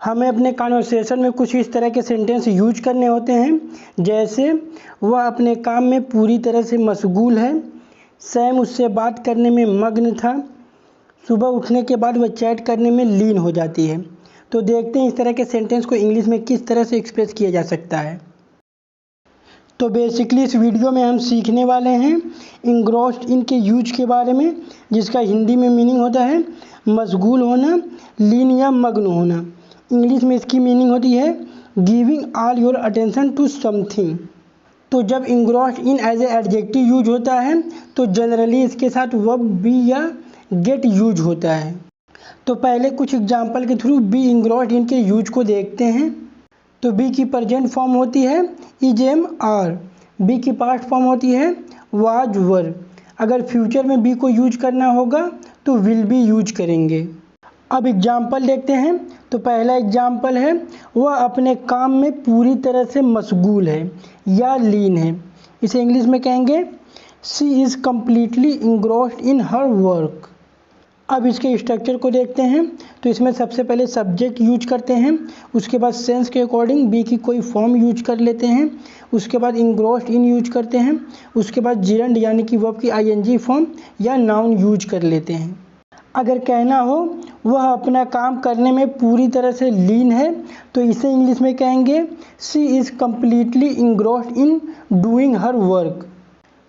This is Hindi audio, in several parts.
हमें अपने कॉन्वर्सेशन में कुछ इस तरह के सेंटेंस यूज करने होते हैं, जैसे वह अपने काम में पूरी तरह से मशगूल है, सैम उससे बात करने में मग्न था, सुबह उठने के बाद वह चैट करने में लीन हो जाती है। तो देखते हैं इस तरह के सेंटेंस को इंग्लिश में किस तरह से एक्सप्रेस किया जा सकता है। तो बेसिकली इस वीडियो में हम सीखने वाले हैं इंग्रोस्ड इन के यूज के बारे में, जिसका हिंदी में मीनिंग होता है मशगूल होना, लीन या मग्न होना। इंग्लिश में इसकी मीनिंग होती है giving all your attention to something. तो जब engrossed in as a adjective use होता है तो जनरली इसके साथ वर्ब बी या गेट यूज होता है। तो पहले कुछ एग्जाम्पल के थ्रू बी इंग्रोस्ड इन के यूज को देखते हैं। तो बी की प्रेजेंट फॉर्म होती है इज एम आर, बी की पास्ट फॉर्म होती है वाज वर। अगर फ्यूचर में बी को यूज करना होगा तो विल बी यूज करेंगे। अब एग्जाम्पल देखते हैं। तो पहला एग्जाम्पल है वह अपने काम में पूरी तरह से मशगूल है या लीन है। इसे इंग्लिश में कहेंगे she is completely engrossed in her work. अब इसके स्ट्रक्चर को देखते हैं। तो इसमें सबसे पहले सब्जेक्ट यूज करते हैं, उसके बाद सेंस के अकॉर्डिंग बी की कोई फॉर्म यूज कर लेते हैं, उसके बाद इंग्रोस्ड इन यूज करते हैं, उसके बाद जिरंड यानी कि वर्ब की आईएनजी फॉर्म या नाउन यूज कर लेते हैं। अगर कहना हो वह अपना काम करने में पूरी तरह से लीन है तो इसे इंग्लिश में कहेंगे she is completely engrossed in doing her work.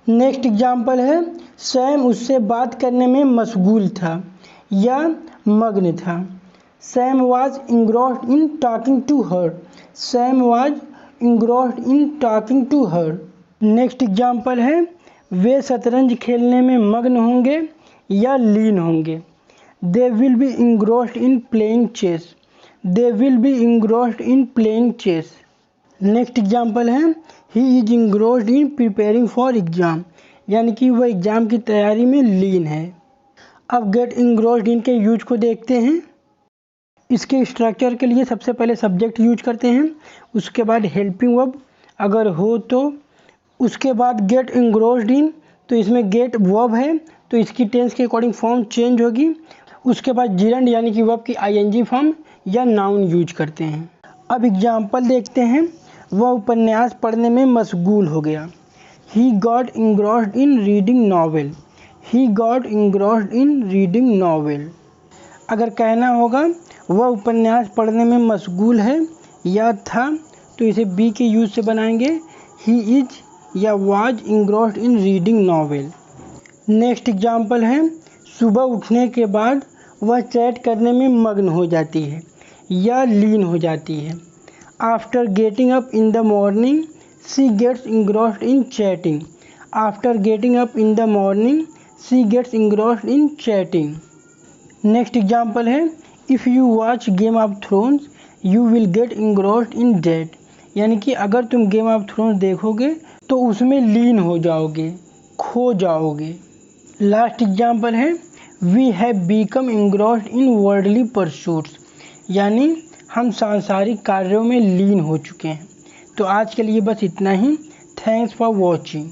Next example है सैम उससे बात करने में मशगूल था या मग्न था। Sam was engrossed in talking to her, Sam was engrossed in talking to her. Next example है वे शतरंज खेलने में मग्न होंगे या लीन होंगे। They will be engrossed in playing chess, they will be engrossed in playing chess. Next example है he is engrossed in preparing for exam, यानी कि वह एग्ज़ाम की तैयारी में लीन है। अब गेट इंग्रोस्ड इन के यूज को देखते हैं। इसके स्ट्रक्चर के लिए सबसे पहले सब्जेक्ट यूज करते हैं, उसके बाद हेल्पिंग वर्ब अगर हो तो, उसके बाद गेट इंग्रोस्ड इन। तो इसमें गेट वर्ब है तो इसकी टेंस के अकॉर्डिंग फॉर्म चेंज होगी। उसके बाद जिरंड यानी कि वर्ब की आईएनजी फॉर्म या नाउन यूज करते हैं। अब एग्जाम्पल देखते हैं। वह उपन्यास पढ़ने में मशगूल हो गया। He got engrossed in reading novel, he got engrossed in reading novel. अगर कहना होगा वह उपन्यास पढ़ने में मशगूल है या था तो इसे बी के यूज से बनाएंगे ही इज या was engrossed in reading novel. Next example है सुबह उठने के बाद वह चैट करने में मग्न हो जाती है या लीन हो जाती है। After getting up in the morning she gets engrossed in chatting, after getting up in the morning she gets engrossed in chatting. Next example है if you watch Game of Thrones you will get engrossed in that, यानी कि अगर तुम गेम ऑफ थ्रोन्स देखोगे तो उसमें लीन हो जाओगे, खो जाओगे। लास्ट एग्जाम्पल है we have become engrossed in worldly pursuits, यानी हम सांसारिक कार्यों में लीन हो चुके हैं। तो आज के लिए बस इतना ही। Thanks for watching.